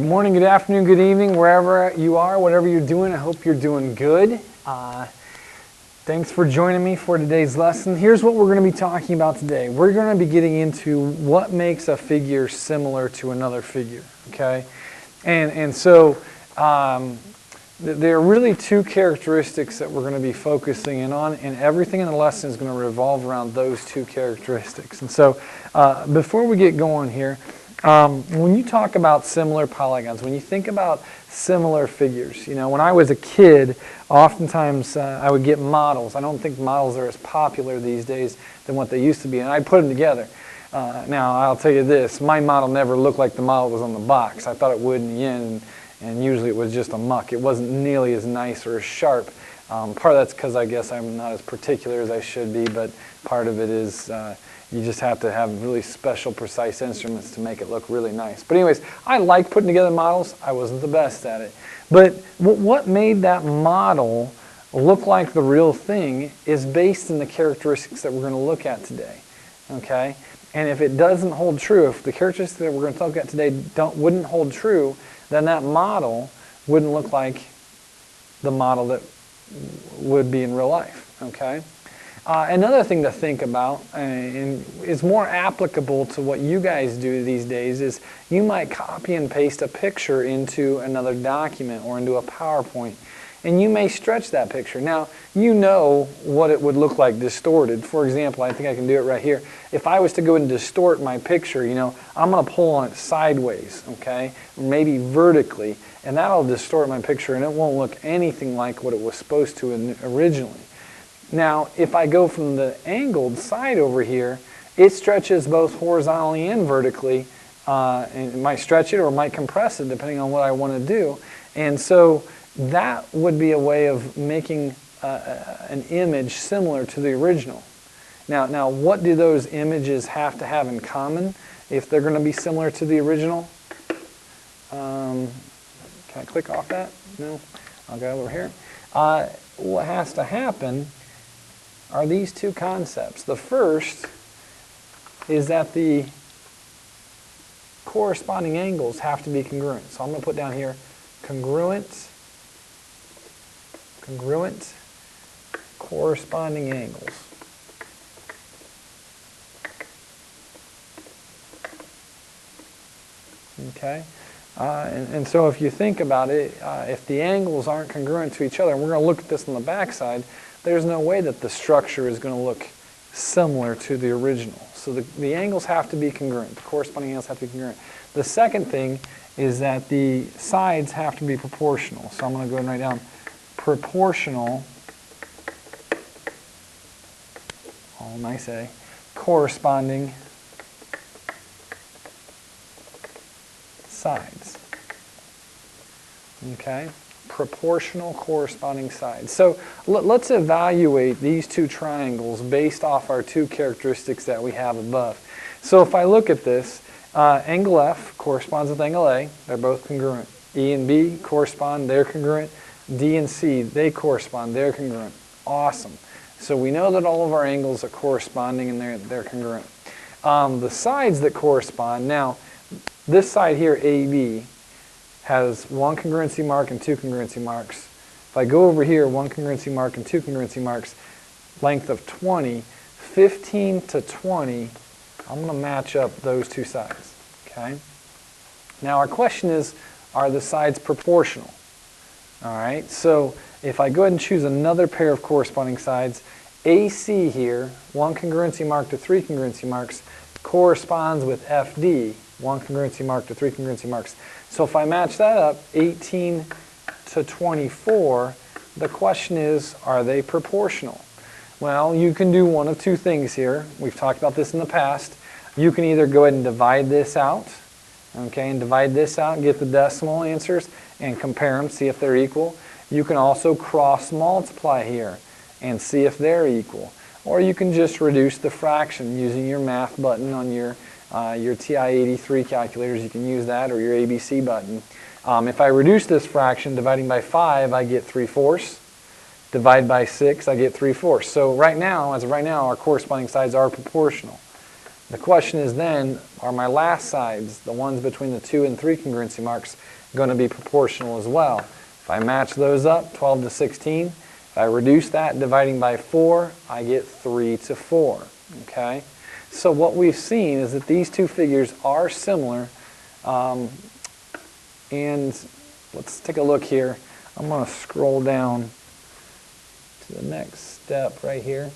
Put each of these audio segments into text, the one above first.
Good morning, good afternoon, good evening, wherever you are, whatever you're doing. I hope you're doing good. Thanks for joining me for today's lesson. Here's what we're going to be talking about today. We're going to be getting into what makes a figure similar to another figure, okay? And so there are really two characteristics that we're going to be focusing in on, and everything in the lesson is going to revolve around those two characteristics. And so before we get going here, when you talk about similar polygons, when you think about similar figures, you know, when I was a kid, oftentimes I would get models. I don't think models are as popular these days than what they used to be, and I'd put them together. Now, I'll tell you this, my model never looked like the model was on the box. I thought it would in the end, and usually it was just a muck. It wasn't nearly as nice or as sharp. Part of that's because I guess I'm not as particular as I should be, but part of it is you just have to have really special, precise instruments to make it look really nice. But anyways, I like putting together models. I wasn't the best at it. But what made that model look like the real thing is based in the characteristics that we're going to look at today. Okay? And if it doesn't hold true, if the characteristics that we're going to look at today wouldn't hold true, then that model wouldn't look like the model that would be in real life. Okay? Another thing to think about, and is more applicable to what you guys do these days, is you might copy and paste a picture into another document or into a PowerPoint, and you may stretch that picture. Now, you know what it would look like distorted. For example, I think I can do it right here. If I was to go and distort my picture, you know, I'm going to pull on it sideways, okay, maybe vertically, and that'll distort my picture, and it won't look anything like what it was supposed to originally. Now, if I go from the angled side over here, it stretches both horizontally and vertically. And it might stretch it or it might compress it depending on what I want to do. And so that would be a way of making an image similar to the original. Now, what do those images have to have in common if they're going to be similar to the original? Can I click off that? No? I'll go over here. What has to happen are these two concepts. The first is that the corresponding angles have to be congruent. So I'm going to put down here congruent, corresponding angles. Okay? And so if you think about it, if the angles aren't congruent to each other, and we're going to look at this on the back side, there's no way that the structure is going to look similar to the original. So the angles have to be congruent. The corresponding angles have to be congruent. The second thing is that the sides have to be proportional. So I'm going to go and write down proportional, all nice A, corresponding sides. Okay? Proportional corresponding sides. So let's evaluate these two triangles based off our two characteristics that we have above. So if I look at this, angle F corresponds with angle A. They're both congruent. E and B correspond, they're congruent. D and C, they correspond, they're congruent. Awesome. So we know that all of our angles are corresponding and they're congruent. The sides that correspond, now this side here, AB, has one congruency mark and two congruency marks. If I go over here, one congruency mark and two congruency marks, length of 20, 15 to 20, I'm going to match up those two sides. Okay? Now our question is, are the sides proportional? All right, so if I go ahead and choose another pair of corresponding sides, AC here, one congruency mark to three congruency marks, corresponds with FD, one congruency mark to three congruency marks. So if I match that up, 18 to 24, the question is, are they proportional? Well, you can do one of two things here. We've talked about this in the past. You can either go ahead and divide this out, okay, and divide this out and get the decimal answers and compare them, see if they're equal. You can also cross multiply here and see if they're equal. Or you can just reduce the fraction using your math button on your TI-83 calculators. You can use that, or your ABC button. If I reduce this fraction, dividing by 5, I get 3/4. Divide by 6, I get 3/4. So right now, as of right now, our corresponding sides are proportional. The question is then, are my last sides, the ones between the 2 and 3 congruency marks, going to be proportional as well? If I match those up, 12 to 16, if I reduce that dividing by 4, I get 3 to 4. Okay? So what we've seen is that these two figures are similar. And let's take a look here. I'm going to scroll down to the next step right here.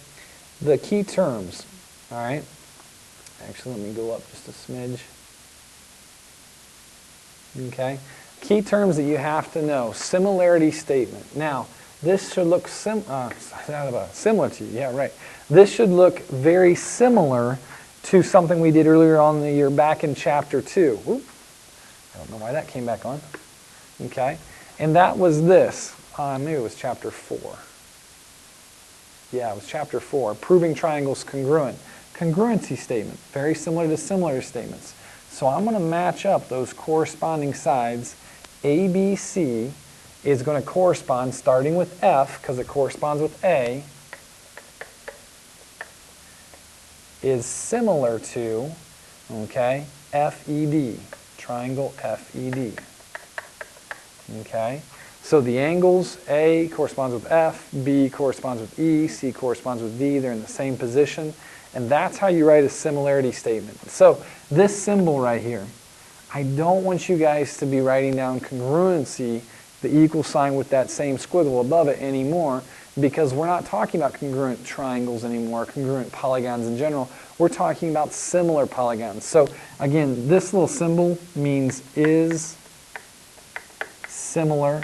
The key terms, all right? Actually, let me go up just a smidge. Okay. Key terms that you have to know. Similarity statement. Now, this should look similar to you. Yeah, right. This should look very similar to something we did earlier on in the year back in chapter 2. Oop. I don't know why that came back on. Okay. And that was this. Maybe it was chapter 4. Yeah, it was chapter 4. Proving triangles congruent. Congruency statement. Very similar to similar statements. So I'm going to match up those corresponding sides. ABC is going to correspond, starting with F, because it corresponds with A, is similar to, okay, FED, triangle FED. Okay, so the angles, A corresponds with F, B corresponds with E, C corresponds with D, they're in the same position, and that's how you write a similarity statement. So this symbol right here, I don't want you guys to be writing down congruency, the equal sign with that same squiggle above it anymore, because we're not talking about congruent triangles anymore, congruent polygons in general. We're talking about similar polygons. So again, this little symbol means is similar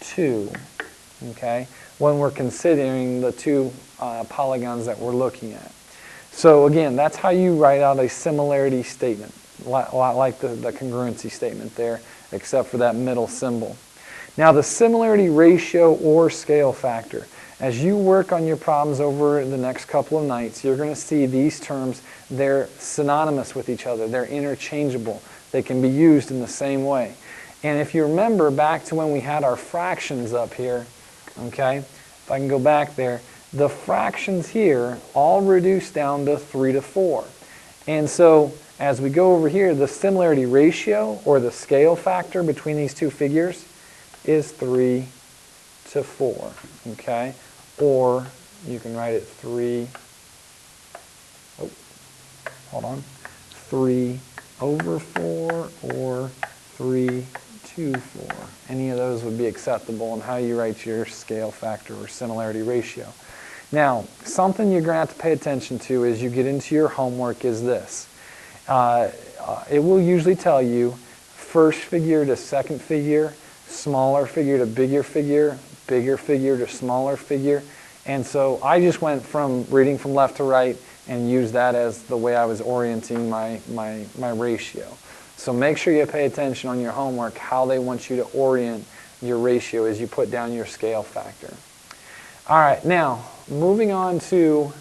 to, okay, when we're considering the two polygons that we're looking at. So again, that's how you write out a similarity statement, a lot like the congruency statement there, except for that middle symbol. Now the similarity ratio or scale factor. As you work on your problems over the next couple of nights, you're going to see these terms, they're synonymous with each other. They're interchangeable. They can be used in the same way. And if you remember back to when we had our fractions up here, okay, if I can go back there, the fractions here all reduce down to 3 to 4. And so as we go over here, the similarity ratio or the scale factor between these two figures is 3 to 4, okay? Or you can write it 3 over 4 or 3 to 4. Any of those would be acceptable in how you write your scale factor or similarity ratio. Now, something you're going to have to pay attention to as you get into your homework is this. It will usually tell you first figure to second figure, smaller figure to bigger figure to smaller figure. And so I just went from reading from left to right and used that as the way I was orienting my ratio. So make sure you pay attention on your homework how they want you to orient your ratio as you put down your scale factor. All right, now moving on to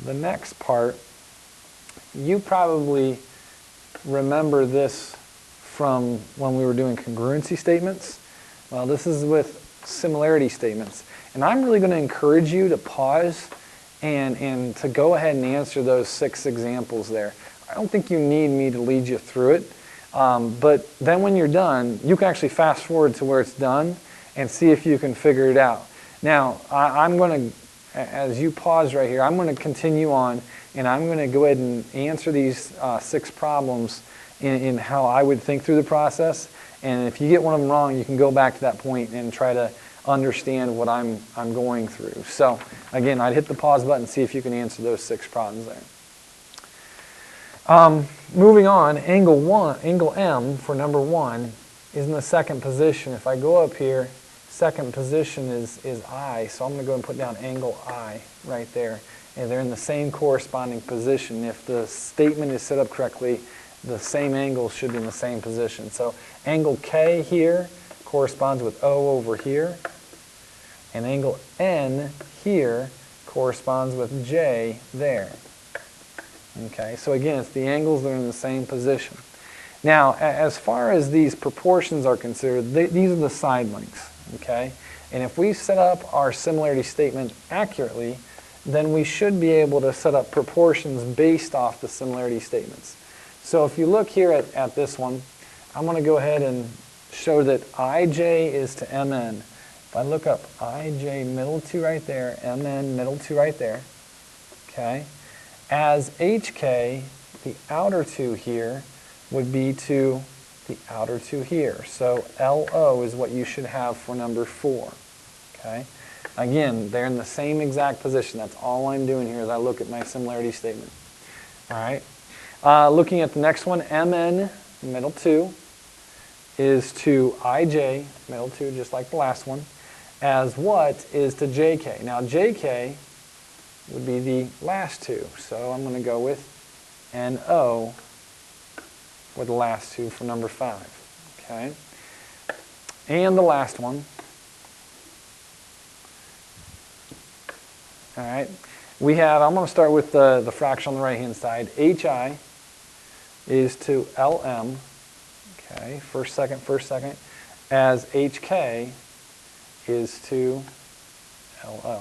the next part. You probably remember this from when we were doing congruency statements. Well, this is with similarity statements. And I'm really going to encourage you to pause and to go ahead and answer those 6 examples there. I don't think you need me to lead you through it. But then when you're done, you can actually fast forward to where it's done and see if you can figure it out. Now, I'm going to, as you pause right here, I'm going to continue on and I'm going to go ahead and answer these 6 problems in how I would think through the process. And if you get one of them wrong, you can go back to that point and try to understand what I'm going through. So again, I'd hit the pause button and see if you can answer those 6 problems there. Moving on, angle M for number 1 is in the second position. If I go up here, second position is I, so I'm going to go and put down angle I right there. And they're in the same corresponding position. If the statement is set up correctly, the same angles should be in the same position. So angle K here corresponds with O over here, and angle N here corresponds with J there. Okay, so again, it's the angles that are in the same position. Now, as far as these proportions are considered, these are the side lengths. okay? And if we set up our similarity statement accurately, then we should be able to set up proportions based off the similarity statements. So if you look here at this one, I'm going to go ahead and show that ij is to mn. If I look up ij middle 2 right there, mn middle 2 right there, okay, as hk, the outer 2 here would be to the outer 2 here. So LO is what you should have for number 4, okay? Again, they're in the same exact position. That's all I'm doing here as I look at my similarity statement. All right. Looking at the next one, MN, middle 2, is to IJ, middle 2, just like the last one, as what is to JK. Now, JK would be the last 2. So I'm going to go with NO for the last 2 for number 5. Okay. And the last one. All right, we have, I'm going to start with the fraction on the right-hand side. HI is to LM, okay, first, second, as HK is to LO.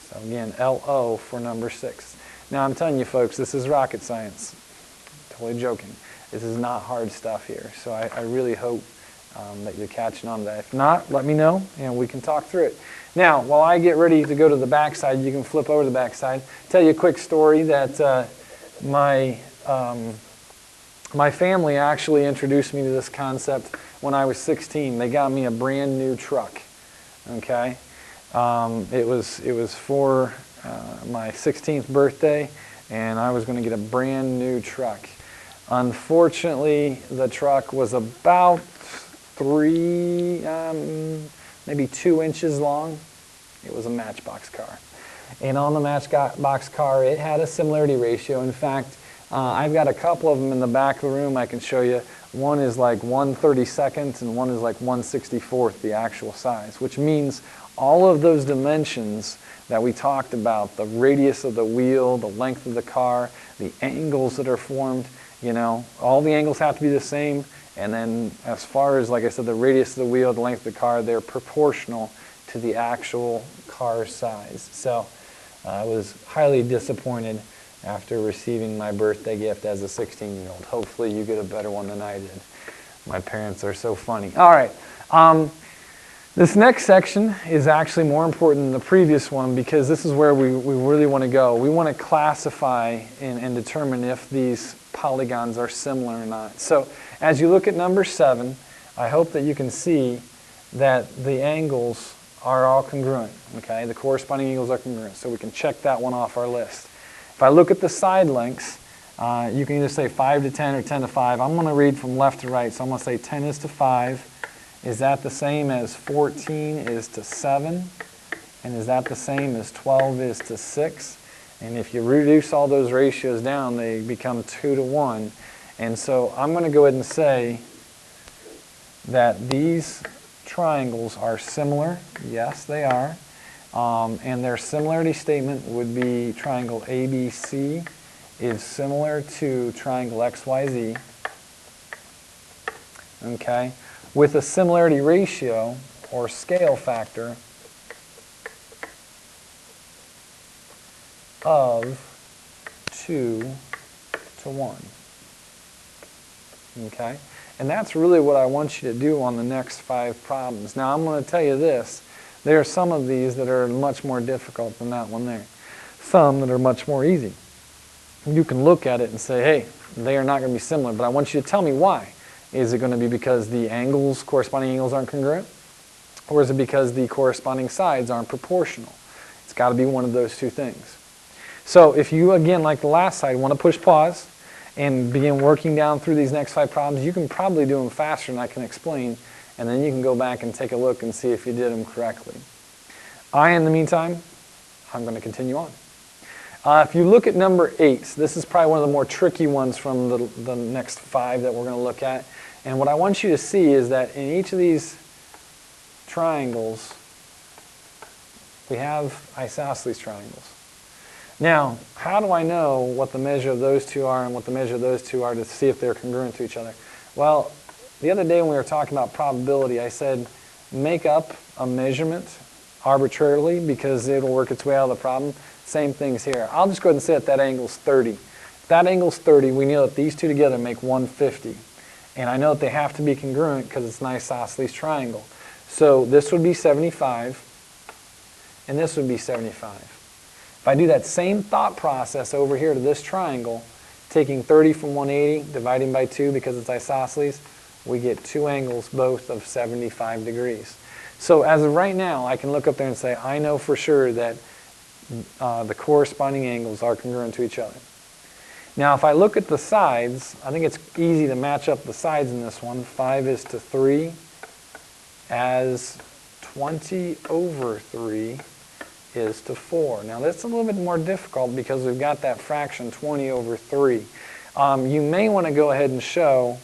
So again, LO for number 6. Now I'm telling you folks, this is rocket science. Totally joking. This is not hard stuff here. So I really hope that you're catching on to that. If not, let me know and we can talk through it. Now, while I get ready to go to the back side, you can flip over to the back side. Tell you a quick story that my family actually introduced me to this concept when I was 16. They got me a brand new truck. Okay, it was for my 16th birthday, and I was going to get a brand new truck. Unfortunately, the truck was about 3, maybe 2 inches long. It was a Matchbox car. And on the Matchbox car, it had a similarity ratio. In fact, I've got a couple of them in the back of the room I can show you. One is like 1/32 and one is like 1/64, the actual size, which means all of those dimensions that we talked about, the radius of the wheel, the length of the car, the angles that are formed, you know, all the angles have to be the same. And then as far as, like I said, the radius of the wheel, the length of the car, they're proportional to the actual car size. So I was highly disappointed after receiving my birthday gift as a 16-year-old. Hopefully you get a better one than I did. My parents are so funny. All right. This next section is actually more important than the previous one because this is where we really want to go. We want to classify and determine if these polygons are similar or not. So as you look at number 7, I hope that you can see that the angles are all congruent. Okay, the corresponding angles are congruent, so we can check that one off our list. If I look at the side lengths, you can either say 5 to 10 or 10 to 5. I'm going to read from left to right, so I'm going to say 10 is to 5. Is that the same as 14 is to 7? And is that the same as 12 is to 6? And if you reduce all those ratios down, they become 2 to 1. And so I'm going to go ahead and say that these triangles are similar. Yes, they are. And their similarity statement would be triangle ABC is similar to triangle XYZ. Okay, with a similarity ratio or scale factor of 2 to 1. Okay, and that's really what I want you to do on the next 5 problems. Now I'm going to tell you this. There are some of these that are much more difficult than that one there. Some that are much more easy. You can look at it and say, hey, they are not going to be similar, but I want you to tell me why. Is it going to be because the angles, corresponding angles aren't congruent? Or is it because the corresponding sides aren't proportional? It's got to be one of those two things. So if you, again, like the last side, want to push pause and begin working down through these next 5 problems, you can probably do them faster than I can explain, and then you can go back and take a look and see if you did them correctly. In the meantime, I'm going to continue on. If you look at number 8, this is probably one of the more tricky ones from the next 5 that we're going to look at. And what I want you to see is that in each of these triangles, we have isosceles triangles. Now, how do I know what the measure of those two are and what the measure of those two are to see if they're congruent to each other? Well, the other day when we were talking about probability, I said make up a measurement arbitrarily because it'll work its way out of the problem. Same things here. I'll just go ahead and say that angle's 30. If that angle's 30, we know that these two together make 150. And I know that they have to be congruent because it's an isosceles triangle. So this would be 75, and this would be 75. If I do that same thought process over here to this triangle, taking 30 from 180, dividing by 2 because it's isosceles, we get two angles both of 75 degrees. So as of right now, I can look up there and say, I know for sure that the corresponding angles are congruent to each other. Now if I look at the sides, I think it's easy to match up the sides in this one. 5 is to 3 as 20 over 3 is to 4. Now that's a little bit more difficult because we've got that fraction 20 over 3. You may want to go ahead and show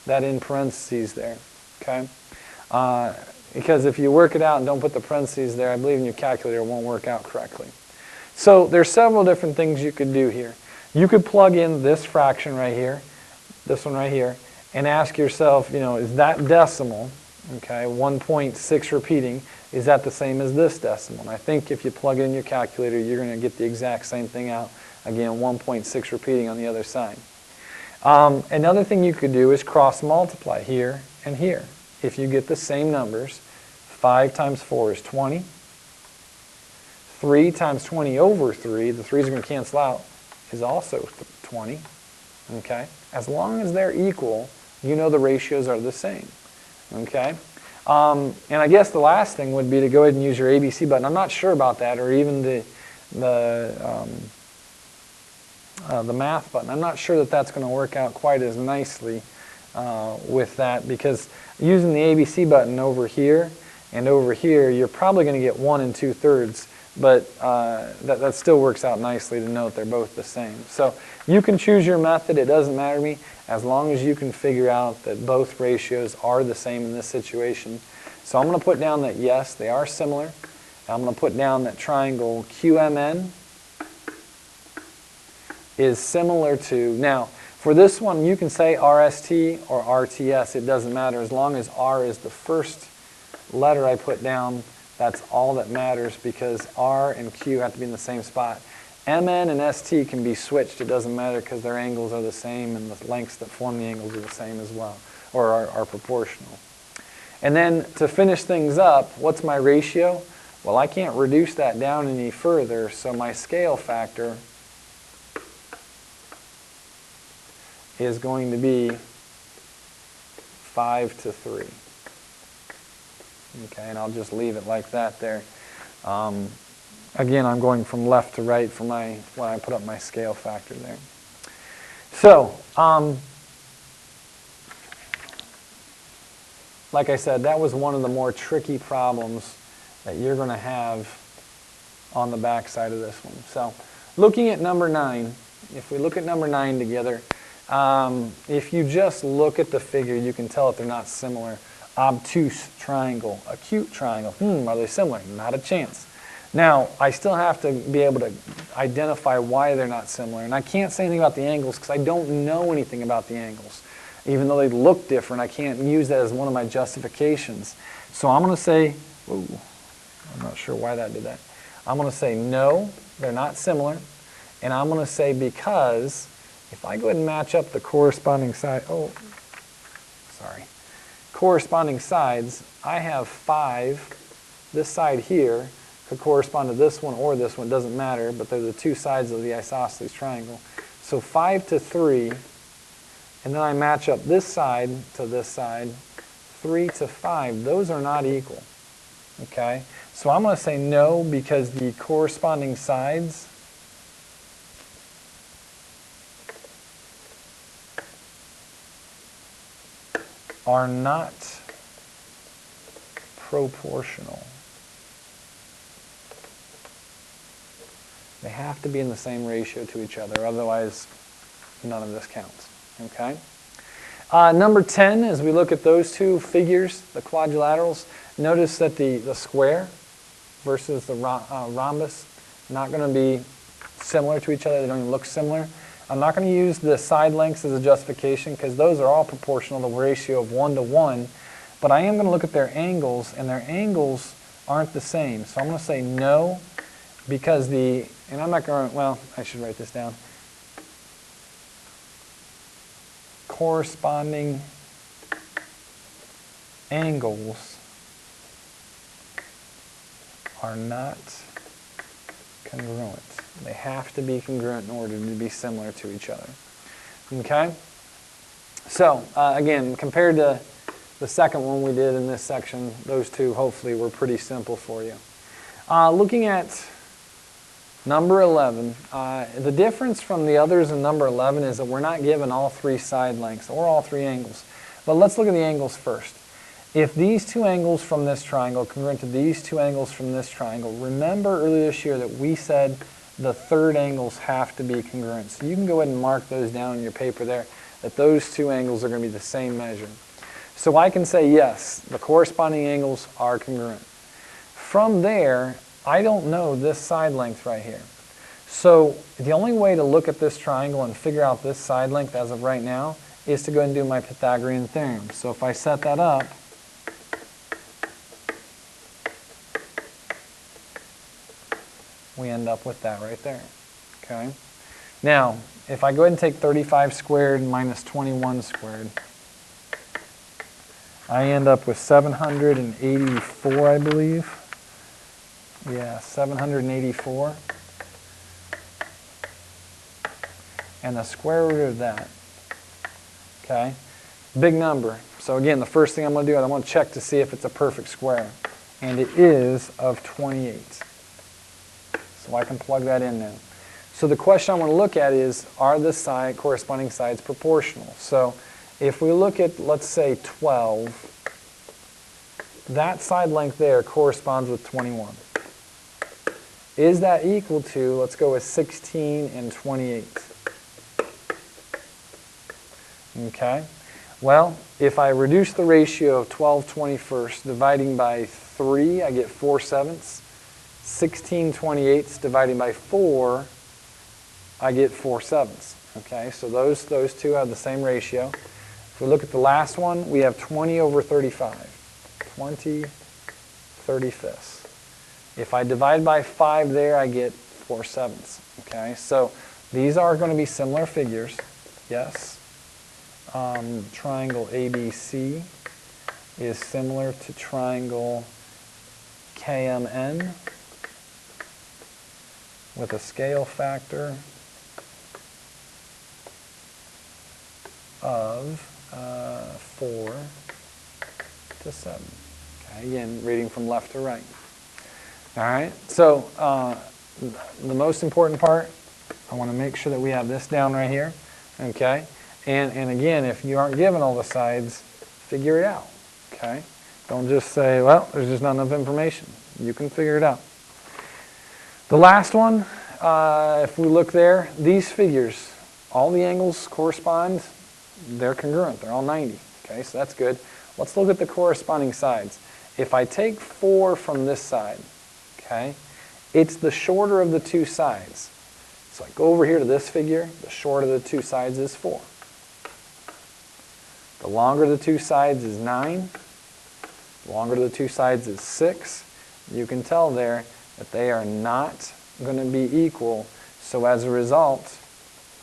that in parentheses there, okay? Because if you work it out and don't put the parentheses there, I believe in your calculator it won't work out correctly. So there's several different things you could do here. You could plug in this fraction right here, this one right here, and ask yourself, you know, is that decimal, okay, 1.6 repeating, is that the same as this decimal? And I think if you plug it in your calculator, you're going to get the exact same thing out. Again, 1.6 repeating on the other side. Another thing you could do is cross multiply here and here. If you get the same numbers, 5 times 4 is 20. 3 times 20 over 3, the 3's are going to cancel out, is also 20. Okay? As long as they're equal, you know the ratios are the same. Okay? And I guess the last thing would be to go ahead and use your ABC button. I'm not sure about that, or even the math button. I'm not sure that that's going to work out quite as nicely with that, because using the ABC button over here and over here, you're probably going to get 1 2/3, but that still works out nicely to know that they're both the same. So you can choose your method. It doesn't matter to me as long as you can figure out that both ratios are the same in this situation. So I'm going to put down that yes, they are similar. I'm going to put down that triangle QMN is similar to, now for this one you can say RST or RTS, it doesn't matter as long as R is the first letter I put down. That's all that matters because R and Q have to be in the same spot. MN and ST can be switched, it doesn't matter because their angles are the same and the lengths that form the angles are the same as well, or are proportional. And then to finish things up, what's my ratio? Well, I can't reduce that down any further, so my scale factor is going to be 5 to 3. Okay, and I'll just leave it like that there. Again, I'm going from left to right for when I put up my scale factor there. So, like I said, that was one of the more tricky problems that you're going to have on the back side of this one. So, looking at number 9, if we look at number 9 together, if you just look at the figure, you can tell that they're not similar. Obtuse triangle, acute triangle. Are they similar? Not a chance. Now, I still have to be able to identify why they're not similar. And I can't say anything about the angles because I don't know anything about the angles. Even though they look different, I can't use that as one of my justifications. So I'm going to say, ooh, I'm not sure why that did that. I'm going to say no, they're not similar. And I'm going to say because if I go ahead and match up the corresponding side, corresponding sides, I have 5. This side here could correspond to this one or this one, doesn't matter, but they're the two sides of the isosceles triangle. So 5 to 3, and then I match up this side to this side, 3 to 5. Those are not equal. Okay? So I'm going to say no because the corresponding sides are not proportional. They have to be in the same ratio to each other, otherwise none of this counts. Okay? Number 10, as we look at those two figures, the quadrilaterals, notice that the square versus the rhombus not going to be similar to each other. They don't even look similar. I'm not going to use the side lengths as a justification because those are all proportional, the ratio of 1 to 1. but I am going to look at their angles, and their angles aren't the same. So I'm going to say no, because and I'm not going to, well, I should write this down. Corresponding angles are not congruent. They have to be congruent in order to be similar to each other. Okay? So, again, compared to the second one we did in this section, those two hopefully were pretty simple for you. Looking at number 11, the difference from the others in number 11 is that we're not given all three side lengths or all three angles. But let's look at the angles first. If these two angles from this triangle are congruent to these two angles from this triangle, remember earlier this year that we said the third angles have to be congruent. So you can go ahead and mark those down in your paper there, that those two angles are going to be the same measure. So I can say yes, the corresponding angles are congruent. From there, I don't know this side length right here. So the only way to look at this triangle and figure out this side length as of right now is to go and do my Pythagorean theorem. So if I set that up, we end up with that right there. Okay. Now, if I go ahead and take 35 squared minus 21 squared, I end up with 784, I believe. Yeah, 784. And the square root of that. Okay. Big number. So again, the first thing I'm going to do is I'm going to check to see if it's a perfect square. And it is of 28. So I can plug that in now. So the question I want to look at is, are the corresponding sides proportional? So if we look at, let's say, 12, that side length there corresponds with 21. Is that equal to, let's go with 16 and 28? Okay. Well, if I reduce the ratio of 12/21 dividing by 3, I get 4/7. 16/28 dividing by 4, I get 4/7. Okay, so those two have the same ratio. If we look at the last one, we have 20/35. 20/35. If I divide by 5 there, I get 4/7. Okay, so these are going to be similar figures. Yes. Triangle ABC is similar to triangle KMN with a scale factor of 4:7. Okay, again, reading from left to right. All right, so the most important part, I want to make sure that we have this down right here. Okay, and again, if you aren't given all the sides, figure it out. Okay, don't just say, well, there's just not enough information. You can figure it out. The last one, if we look there, these figures, all the angles correspond, they're congruent, they're all 90. Okay, so that's good. Let's look at the corresponding sides. If I take 4 from this side, okay, it's the shorter of the two sides. So I go over here to this figure, the shorter of the two sides is 4. The longer of the two sides is 9. The longer of the two sides is 6. You can tell there that they are not going to be equal. So as a result,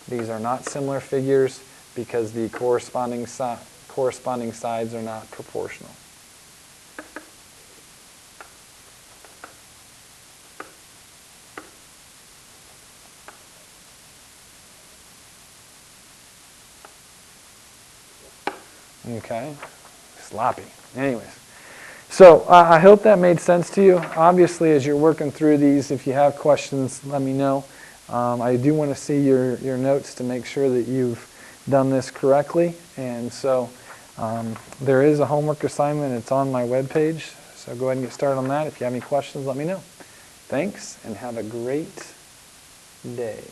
these are not similar figures because the corresponding sides are not proportional. Okay, sloppy. Anyways, so I hope that made sense to you. Obviously, as you're working through these, if you have questions, let me know. I do want to see your notes to make sure that you've done this correctly. And so there is a homework assignment. It's on my webpage. So go ahead and get started on that. If you have any questions, let me know. Thanks, and have a great day.